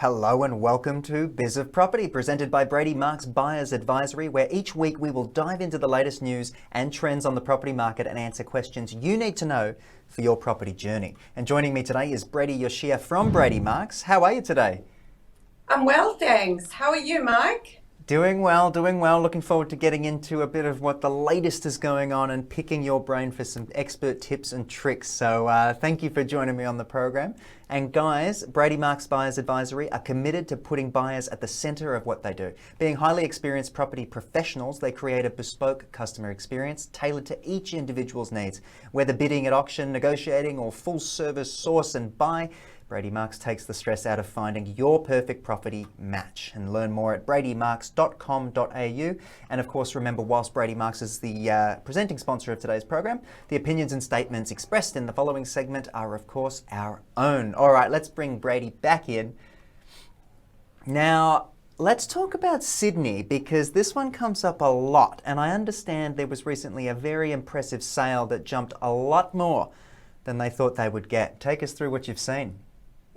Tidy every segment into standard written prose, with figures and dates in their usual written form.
Hello and welcome to Biz of Property, presented by Brady Marcs Buyers Advisory, where each week we will dive into the latest news and trends on the property market and answer questions you need to know for your property journey. And joining me today is Brady Yoshia from Brady Marcs. How are you today? I'm well, thanks. How are you, Mike? Doing well, doing well. Looking forward to getting into a bit of what the latest is going on and picking your brain for some expert tips and tricks. So thank you for joining me on the program. And guys, Brady Marcs Buyers Advisory are committed to putting buyers at the center of what they do. Being highly experienced property professionals, they create a bespoke customer experience tailored to each individual's needs. Whether bidding at auction, negotiating, or full service source and buy, Brady Marcs takes the stress out of finding your perfect property match. And learn more at bradymarcs.com.au. And of course, remember, whilst Brady Marcs is the presenting sponsor of today's program, the opinions and statements expressed in the following segment are, of course, our own. All right, let's bring Brady back in. Now, let's talk about Sydney, because this one comes up a lot. And I understand there was recently a very impressive sale that jumped a lot more than they thought they would get. Take us through what you've seen.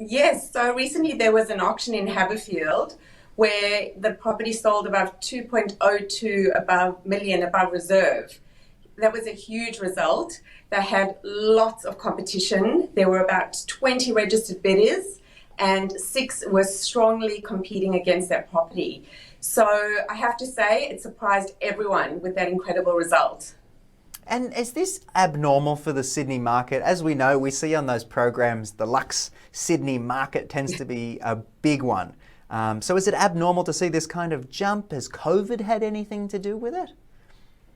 Yes, so recently there was an auction in Haberfield where the property sold above 2.02 million above reserve. That was a huge result. They had lots of competition. There were about 20 registered bidders and 6 were strongly competing against that property. So I have to say it surprised everyone with that incredible result. And is this abnormal for the Sydney market? As we know, we see on those programs, the Luxe Sydney market tends to be a big one. So is it abnormal to see this kind of jump? Has COVID had anything to do with it?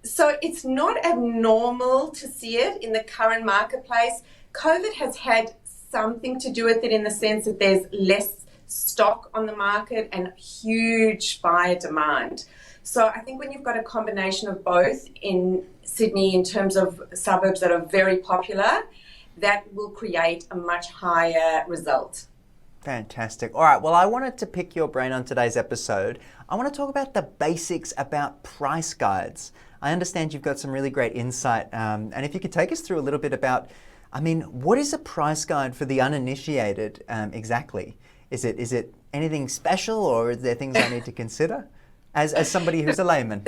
So it's not abnormal to see it in the current marketplace. COVID has had something to do with it in the sense that there's less stock on the market and huge buyer demand. So I think when you've got a combination of both in Sydney in terms of suburbs that are very popular, that will create a much higher result. Fantastic. All right, well, I wanted to pick your brain on today's episode. I want to talk about the basics about price guides. I understand you've got some really great insight. And if you could take us through a little bit about, what is a price guide for the uninitiated exactly? Is it anything special, or is there things I need to consider as somebody who's a layman?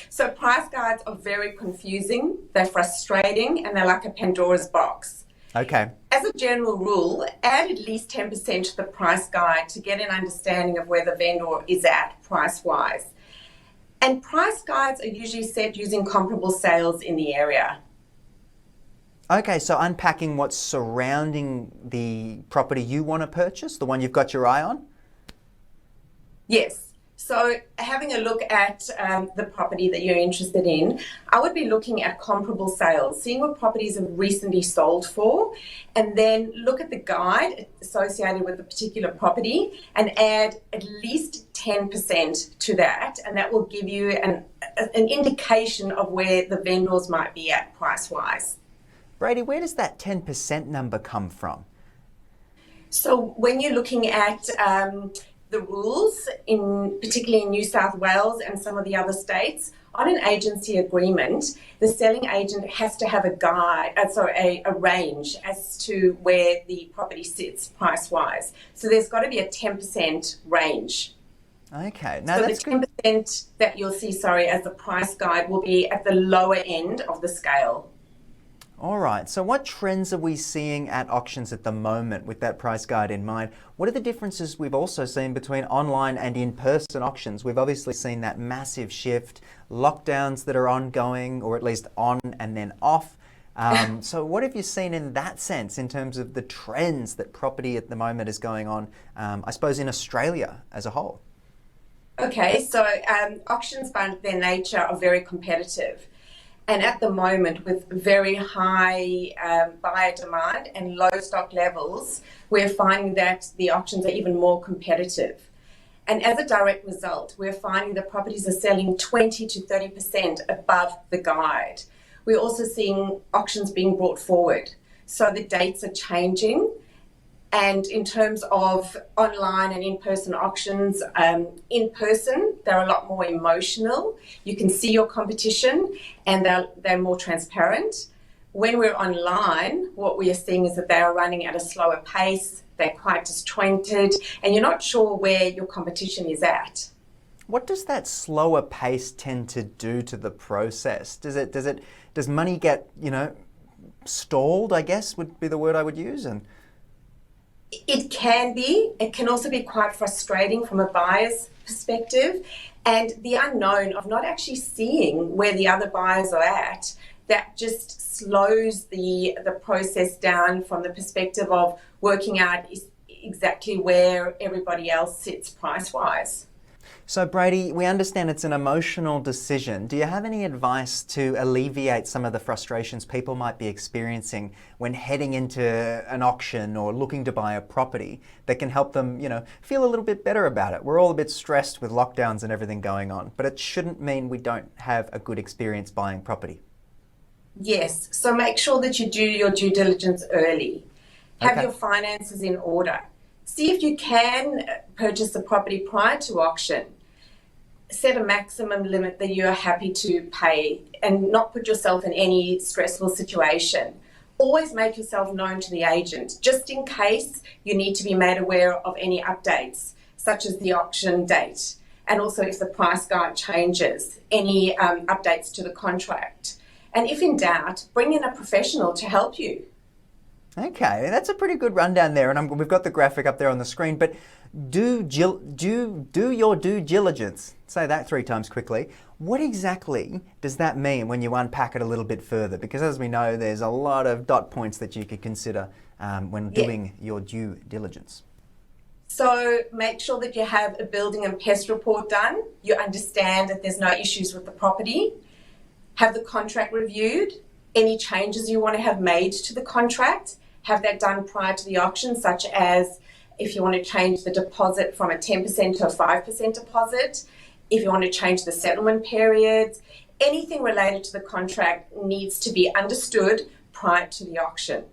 So price guides are very confusing, they're frustrating, and they're like a Pandora's box. Okay. As a general rule, add at least 10% to the price guide to get an understanding of where the vendor is at price-wise. And price guides are usually set using comparable sales in the area. Okay, so unpacking what's surrounding the property you want to purchase, the one you've got your eye on? Yes. So having a look at the property that you're interested in, I would be looking at comparable sales, seeing what properties have recently sold for, and then look at the guide associated with the particular property and add at least 10% to that, and that will give you an indication of where the vendors might be at price-wise. Brady, where does that 10% number come from? So when you're looking at the rules, particularly in New South Wales and some of the other states, on an agency agreement, the selling agent has to have a range as to where the property sits price-wise. So there's got to be a 10% range. Okay, now so that's the 10% that you'll see, as the price guide will be at the lower end of the scale. All right, so what trends are we seeing at auctions at the moment with that price guide in mind? What are the differences we've also seen between online and in-person auctions? We've obviously seen that massive shift, lockdowns that are ongoing, or at least on and then off. So what have you seen in that sense in terms of the trends that property at the moment is going on, I suppose, in Australia as a whole? Okay, so auctions by their nature are very competitive. And at the moment, with very high buyer demand and low stock levels, we're finding that the auctions are even more competitive. And as a direct result, we're finding that properties are selling 20 to 30% above the guide. We're also seeing auctions being brought forward. So the dates are changing. And in terms of online and in-person auctions, in person, they're a lot more emotional. You can see your competition and they're more transparent. When we're online, what we are seeing is that they are running at a slower pace. they're quite disjointed, and you're not sure where your competition is at. What does that slower pace tend to do to the process? Does money get, stalled, I guess would be the word I would use? And it can be. It can also be quite frustrating from a buyer's perspective, and the unknown of not actually seeing where the other buyers are at, that just slows the process down from the perspective of working out exactly where everybody else sits price-wise. So Brady, we understand it's an emotional decision. Do you have any advice to alleviate some of the frustrations people might be experiencing when heading into an auction or looking to buy a property that can help them, feel a little bit better about it? We're all a bit stressed with lockdowns and everything going on, but it shouldn't mean we don't have a good experience buying property. Yes, so make sure that you do your due diligence early. Have your finances in order. See if you can purchase the property prior to auction. Set a maximum limit that you are happy to pay and not put yourself in any stressful situation. Always make yourself known to the agent, just in case you need to be made aware of any updates, such as the auction date, and also if the price guide changes, any updates to the contract. And if in doubt, bring in a professional to help you. Okay, that's a pretty good rundown there, and we've got the graphic up there on the screen, but do your due diligence. Say that 3 times quickly. What exactly does that mean when you unpack it a little bit further? Because as we know, there's a lot of dot points that you could consider when doing your due diligence. So make sure that you have a building and pest report done. You understand that there's no issues with the property. Have the contract reviewed. Any changes you want to have made to the contract, have that done prior to the auction, such as if you want to change the deposit from a 10% to a 5% deposit, if you want to change the settlement period, anything related to the contract needs to be understood prior to the auction.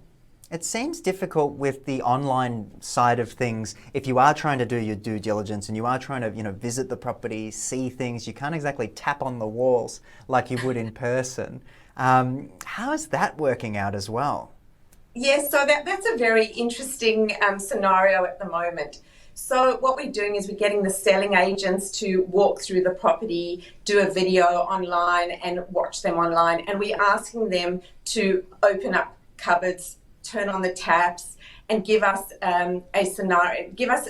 It seems difficult with the online side of things. If you are trying to do your due diligence and you are trying to, visit the property, see things, you can't exactly tap on the walls like you would in person. How is that working out as well? Yes, so that's a very interesting scenario at the moment. So what we're doing is we're getting the selling agents to walk through the property, do a video online and watch them online. And we're asking them to open up cupboards, turn on the taps, and give us a scenario, give us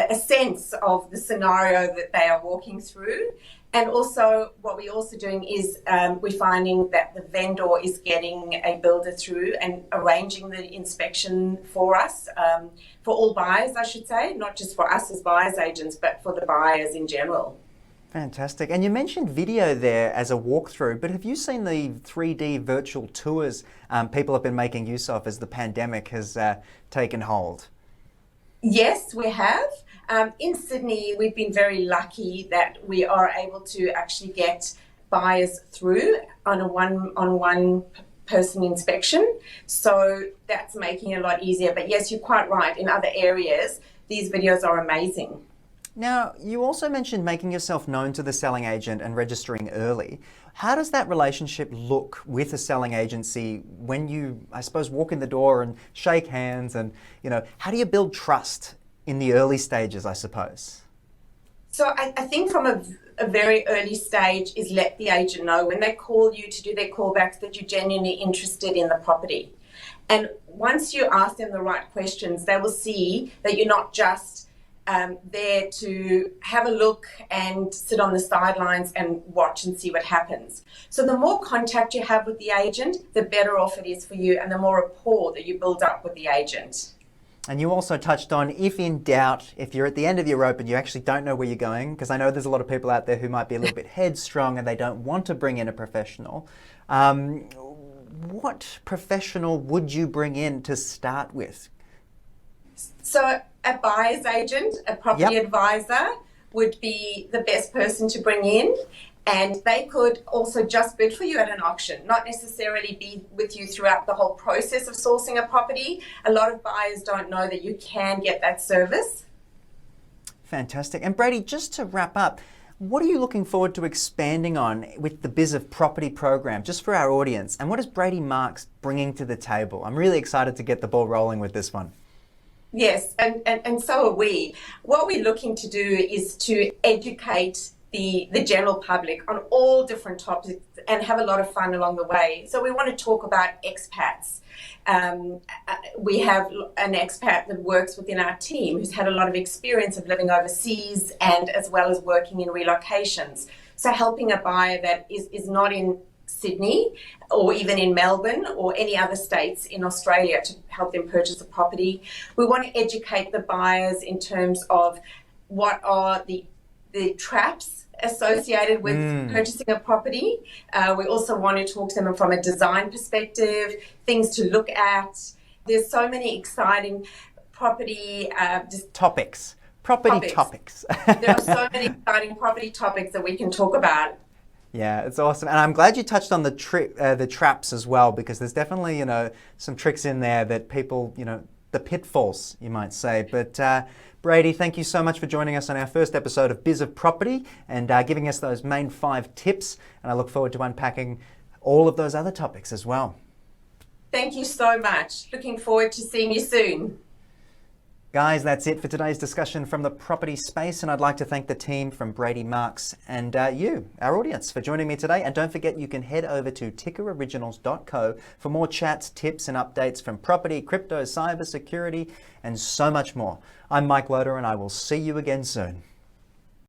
a sense of the scenario that they are walking through. And also what we're also doing is we're finding that the vendor is getting a builder through and arranging the inspection for us, for all buyers, I should say, not just for us as buyers agents, but for the buyers in general. Fantastic. And you mentioned video there as a walkthrough, but have you seen the 3D virtual tours people have been making use of as the pandemic has taken hold? Yes, we have. In Sydney, we've been very lucky that we are able to actually get buyers through on a one person inspection. So that's making it a lot easier. But yes, you're quite right. In other areas, these videos are amazing. Now, you also mentioned making yourself known to the selling agent and registering early. How does that relationship look with a selling agency when you, I suppose, walk in the door and shake hands and, how do you build trust in the early stages, I suppose? So I think from a very early stage is let the agent know when they call you to do their callbacks that you're genuinely interested in the property. And once you ask them the right questions, they will see that you're not just there to have a look and sit on the sidelines and watch and see what happens. So the more contact you have with the agent, the better off it is for you and the more rapport that you build up with the agent. And you also touched on, if in doubt, if you're at the end of your rope and you actually don't know where you're going, because I know there's a lot of people out there who might be a little bit headstrong and they don't want to bring in a professional. What professional would you bring in to start with? So a buyer's agent, a property advisor would be the best person to bring in. And they could also just bid for you at an auction, not necessarily be with you throughout the whole process of sourcing a property. A lot of buyers don't know that you can get that service. Fantastic. And Brady, just to wrap up, what are you looking forward to expanding on with the Biz of Property program, just for our audience? And what is Brady Marcs bringing to the table? I'm really excited to get the ball rolling with this one. Yes, and so are we. What we're looking to do is to educate the general public on all different topics and have a lot of fun along the way. So we want to talk about expats. We have an expat that works within our team who's had a lot of experience of living overseas and as well as working in relocations. So helping a buyer that is not in Sydney or even in Melbourne or any other states in Australia to help them purchase a property. We want to educate the buyers in terms of what are the traps associated with purchasing a property. We also want to talk to them from a design perspective, things to look at. There's so many exciting property topics. Property topics. There are so many exciting property topics that we can talk about. Yeah, it's awesome. And I'm glad you touched on the traps as well, because there's definitely, some tricks in there that people, the pitfalls, you might say. But Brady, thank you so much for joining us on our first episode of Biz of Property and giving us those main 5 tips. And I look forward to unpacking all of those other topics as well. Thank you so much. Looking forward to seeing you soon. Guys, that's it for today's discussion from the property space, and I'd like to thank the team from Brady, Marcs, and you, our audience, for joining me today. And don't forget, you can head over to tickeroriginals.co for more chats, tips, and updates from property, crypto, cybersecurity, and so much more. I'm Mike Loder, and I will see you again soon.